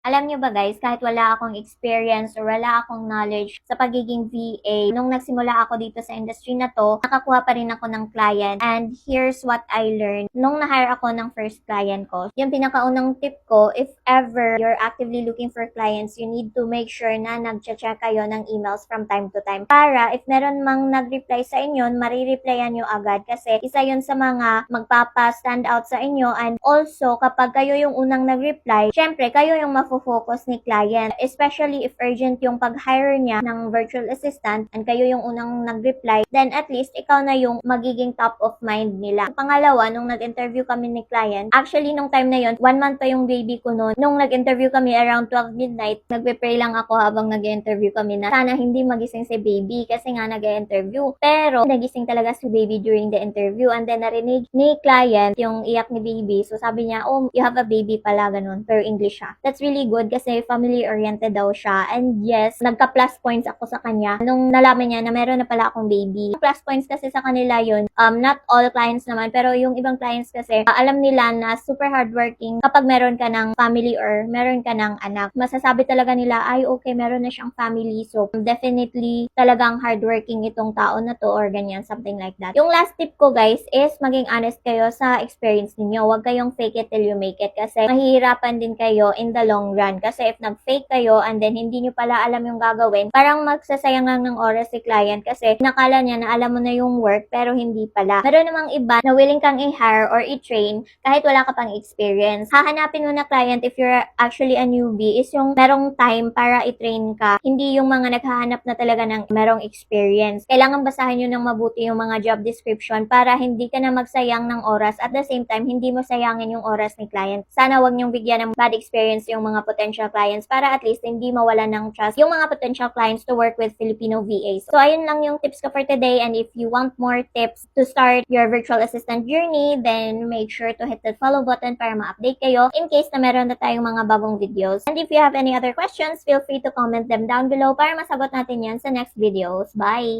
Alam niyo ba guys, kahit wala akong experience or wala akong knowledge sa pagiging VA, nung nagsimula ako dito sa industry na to, nakakuha pa rin ako ng client. And here's what I learned. Nung na-hire ako ng first client ko, yung pinakaunang tip ko, if ever you're actively looking for clients, you need to make sure na nag-check kayo ng emails from time to time. Para if meron mang nag-reply sa inyo, marireplyan nyo agad kasi isa yun sa mga magpapa-stand out sa inyo. And also, kapag kayo yung unang nag-reply, syempre, kayo yung focus ni client, especially if urgent yung pag-hire niya ng virtual assistant and kayo yung unang nag-reply, then at least ikaw na yung magiging top of mind nila. Pangalawa, nung nag-interview kami ni client, actually nung time na yon, 1 month pa yung baby ko noon. Nung nag-interview kami around 12 midnight, nagpe-pray lang ako habang nag-interview kami na sana hindi magising si baby kasi nga nag-interview. Pero nagising talaga si baby during the interview, and then narinig ni client yung iyak ni baby. So sabi niya, oh, you have a baby pala, ganun. Pero English siya. That's really good kasi family-oriented daw siya. And yes, nagka-plus points ako sa kanya nung nalaman niya na meron na pala akong baby. Plus points kasi sa kanila yun, not all clients naman, pero yung ibang clients kasi, alam nila na super hardworking kapag meron ka ng family or meron ka ng anak. Masasabi talaga nila, ay okay, meron na siyang family. So, definitely talagang hardworking itong tao na to or ganyan, something like that. Yung last tip ko guys is maging honest kayo sa experience ninyo. Huwag kayong fake it till you make it kasi mahihirapan din kayo in the long run. Kasi if nag-fake kayo and then hindi nyo pala alam yung gagawin, parang magsasayang lang ng oras si client kasi nakala niya na alam mo na yung work pero hindi pala. Meron namang iba na willing kang i-hire or i-train kahit wala ka pang experience. Hahanapin mo na client if you're actually a newbie is yung merong time para i-train ka. Hindi yung mga naghahanap na talaga ng merong experience. Kailangan basahin nyo ng mabuti yung mga job description para hindi ka na magsayang ng oras at the same time hindi mo sayangin yung oras ni client. Sana wag nyong bigyan ng bad experience yung mga potential clients para at least hindi mawala ng trust yung mga potential clients to work with Filipino VAs. So ayun lang yung tips ko for today, and if you want more tips to start your virtual assistant journey, then make sure to hit that follow button para ma-update kayo in case na meron na tayong mga bagong videos. And if you have any other questions, feel free to comment them down below para masagot natin yan sa next videos. Bye!